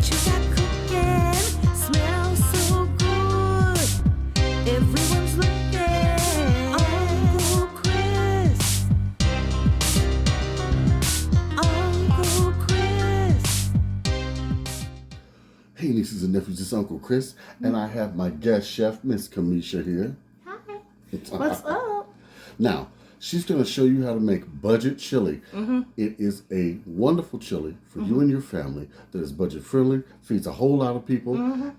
you got cooking smells so good. Everyone's looking. Uncle Chris. Uncle Chris. Hey nieces and nephews, it's Uncle Chris, and I have my guest chef, Ms Camishia here. Hi. What's up? Now, she's going to show you how to make budget chili. Mm-hmm. It is a wonderful chili for you and your family that is budget friendly, feeds a whole lot of people,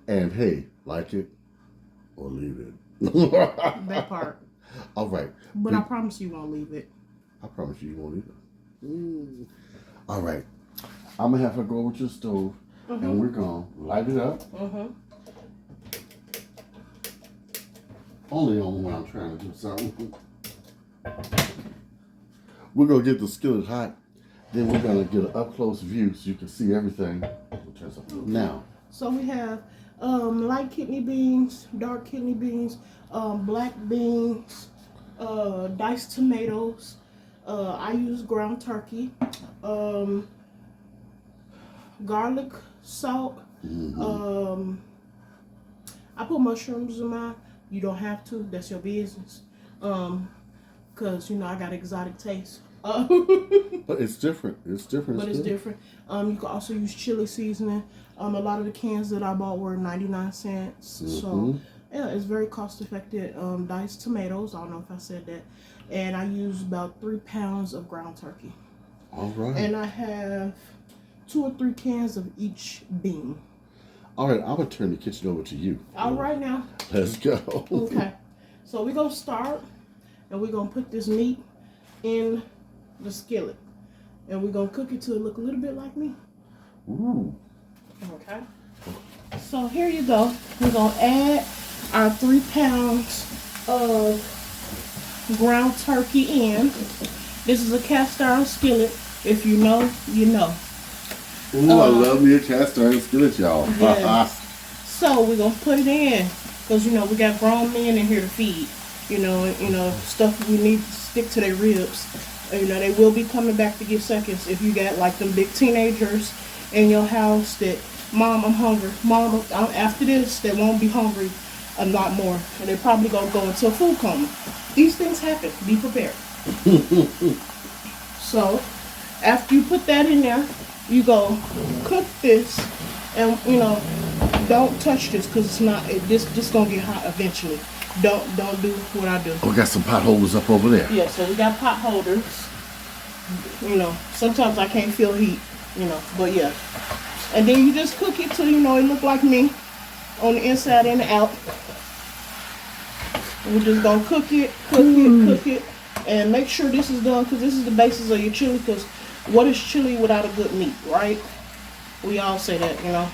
and hey, like it or leave it. That part. All right. But I promise you won't leave it. I promise you won't leave it. All right. I'm going to have her go over to the stove, and we're going to light it up. Only on when I'm trying to do something. We're going to get the skillet hot. Then we're going to get an up-close view so you can see everything. Now. So we have light kidney beans, dark kidney beans, black beans, diced tomatoes. I use ground turkey, garlic, salt. I put mushrooms in mine. You don't have to. That's your business. Cause you know I got exotic taste. But it's different. It's different. But it's different. You can also use chili seasoning. A lot of the cans that I bought were 99 cents. So yeah, it's very cost effective. Diced tomatoes. I don't know if I said that. And I use about 3 pounds of ground turkey. All right. And I have 2 or 3 cans of each bean. All right, I'm going to turn the kitchen over to you. All right now. Let's go. Okay. So we're going to start, and we're going to put this meat in the skillet. And we're going to cook it till it look a little bit like me. Ooh. Okay. So here you go. We're going to add our 3 pounds of ground turkey in. This is a cast iron skillet. If you know, you know. Ooh, I love me a cast iron skillet, y'all. Yeah. So we're gonna put it in, cause you know we got grown men in here to feed. You know stuff we need to stick to their ribs. You know they will be coming back to get seconds if you got like them big teenagers in your house that, Mom, I'm hungry. Mom, after this they won't be hungry a lot more, and they're probably gonna go into a food coma. These things happen. Be prepared. So after you put that in there, you go cook this, and you know, don't touch this because it's not. This gonna get hot eventually. Don't do what I do. Oh, we got some pot holders up over there. Yeah, so we got pot holders. You know, sometimes I can't feel heat. You know, but yeah. And then you just cook it till you know it look like me, on the inside and the out. We're just gonna cook it, and make sure this is done because this is the basis of your chili. Because what is chili without a good meat, right? We all say that, you know.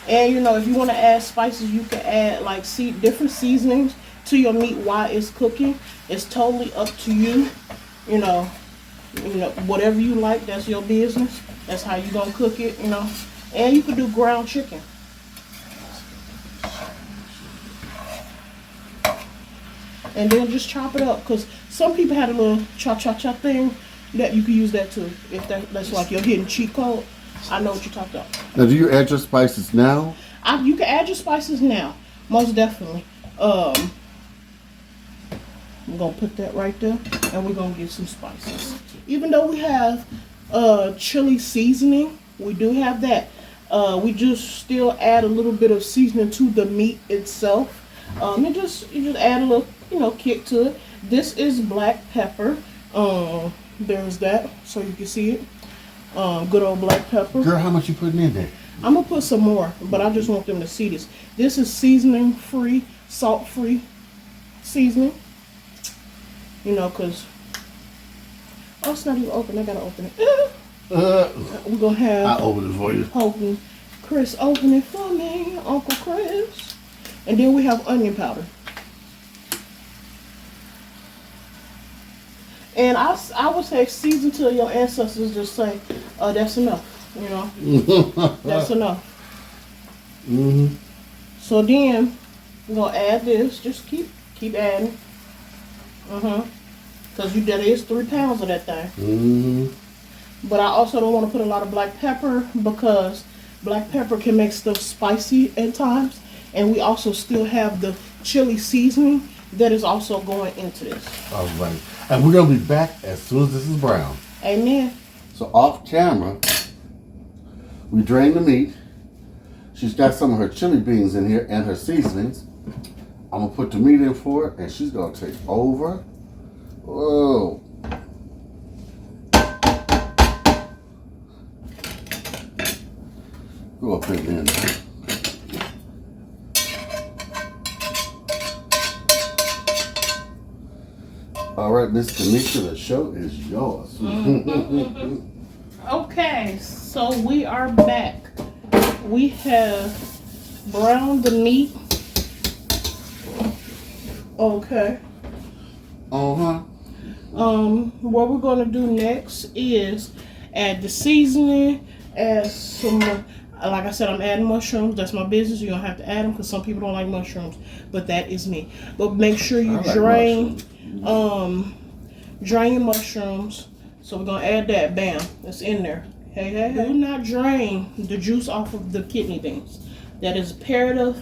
And you know, if you want to add spices, you can add like different seasonings to your meat while it's cooking. It's totally up to you. You know, whatever you like, that's your business. That's how you gonna cook it, you know. And you can do ground chicken. And then just chop it up, because some people had a little cha-cha-cha thing that you can use that too. If that's like your hidden cheat code. I know what you're talking about. Now, do you add your spices now? You can add your spices now, most definitely. We're gonna put that right there, and we're gonna get some spices. Even though we have chili seasoning, we do have that. We just still add a little bit of seasoning to the meat itself. You just add a little, you know, kick to it. This is black pepper. There's that, so you can see it. Good old black pepper. Girl, how much you putting in there? I'm gonna put some more, but I just want them to see this. This is seasoning free, salt free seasoning. You know, cause it's not even open. I gotta open it. We're gonna have. I open it for you. Chris, open it for me, Uncle Chris. And then we have onion powder. And I would say season till your ancestors just say, that's enough, you know. That's enough. So then we're gonna add this. Just keep adding. Because that is 3 pounds of that thing. But I also don't want to put a lot of black pepper because Black pepper can make stuff spicy at times. And we also still have the chili seasoning that is also going into this. All right. And we're going to be back as soon as this is brown. Amen. So off camera, we drain the meat. She's got some of her chili beans in here and her seasonings. I'm going to put the meat in for her, and she's going to take over. Whoa. Go up in there. All right, Ms Camishia, the show is yours. Okay, so we are back. We have browned the meat. Okay. Uh-huh. What we're gonna do next is add the seasoning, add some, like I said, I'm adding mushrooms. That's my business. You don't have to add them because some people don't like mushrooms, but that is me. But make sure you drain your mushrooms. So we're gonna add that. Bam, it's in there. Hey. Do not drain the juice off of the kidney beans. That is imperative.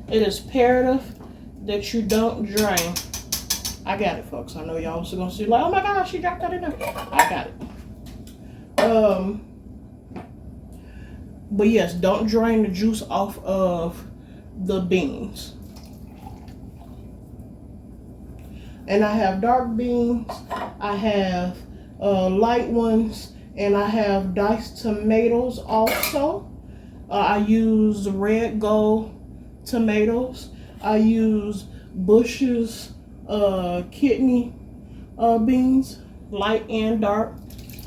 It is imperative that you don't drain. I got it, folks. I know y'all also gonna see like, oh my gosh, she dropped that in there. I got it. But yes, don't drain the juice off of the beans. And I have dark beans, I have light ones, and I have diced tomatoes also. I use red gold tomatoes. I use Bush's kidney beans, light and dark.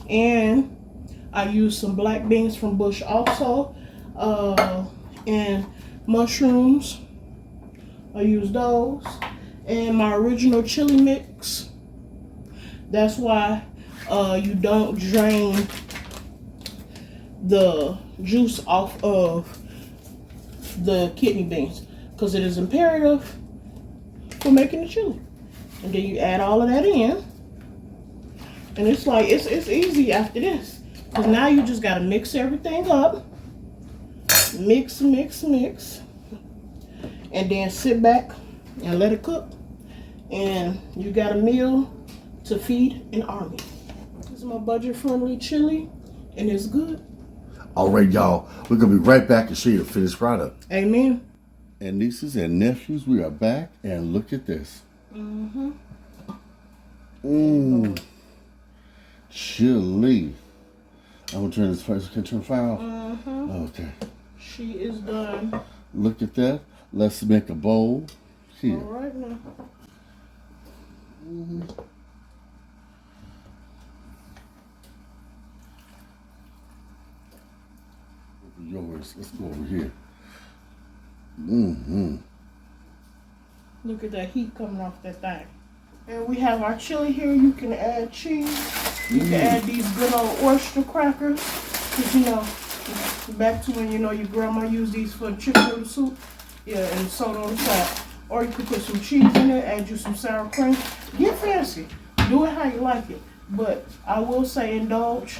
And I use some black beans from Bush also. And mushrooms, I use those. And my original chili mix. That's why you don't drain the juice off of the kidney beans, because it is imperative for making the chili. And then you add all of that in, and it's like it's easy after this, because now you just got to mix everything up, mix, and then sit back and let it cook, and you got a meal to feed an army. This is my budget-friendly chili, and it's good. All right, y'all. We're going to be right back and show you the finished product. Amen. And nieces and nephews, we are back, and look at this. Chili. I'm going to turn this first. Can I turn the fire off? Okay. She is done. Look at that. Let's make a bowl here. All right now. Yours. Let's go over here. Look at that heat coming off that thing. And we have our chili here. You can add cheese. You can add these good old oyster crackers. Because, you know, back to when, you know, your grandma used these for chicken noodle soup. Yeah, and soda on the side. Or you could put some cheese in there, add you some sour cream. Get fancy. Do it how you like it. But I will say indulge.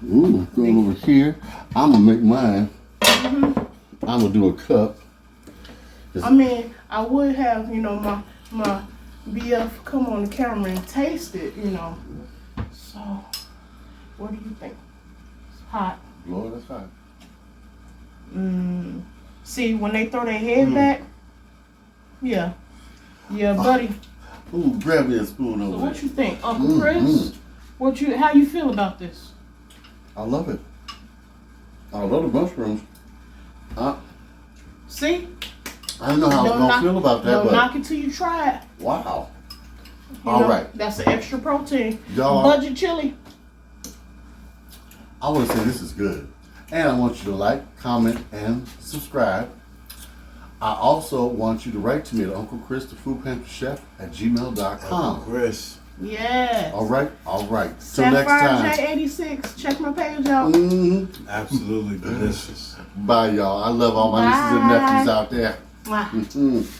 Ooh, going over here. I'm going to make mine. I'm going to do a cup. I mean, I would have, you know, my BF come on the camera and taste it, you know. So, what do you think? It's hot. Lord, that's hot. See, when they throw their head back, yeah, buddy. Ooh, grab me a spoon over So there. what you think, Uncle Chris? How you feel about this? I love it. I love the mushrooms. See? I don't know how I'm going to feel about that, Don't but knock it till you try it. wow. You All know, right. That's an extra protein. Y'all, Budget chili. I want to say this is good. And I want you to like, comment, and subscribe. I also want you to write to me at Uncle Chris, the Food Pantry Chef, at gmail.com. Chris. Yes. All right. Till next time. J86. Check my page out. Absolutely delicious. Bye, y'all. I love all my nieces and nephews out there. Mwah.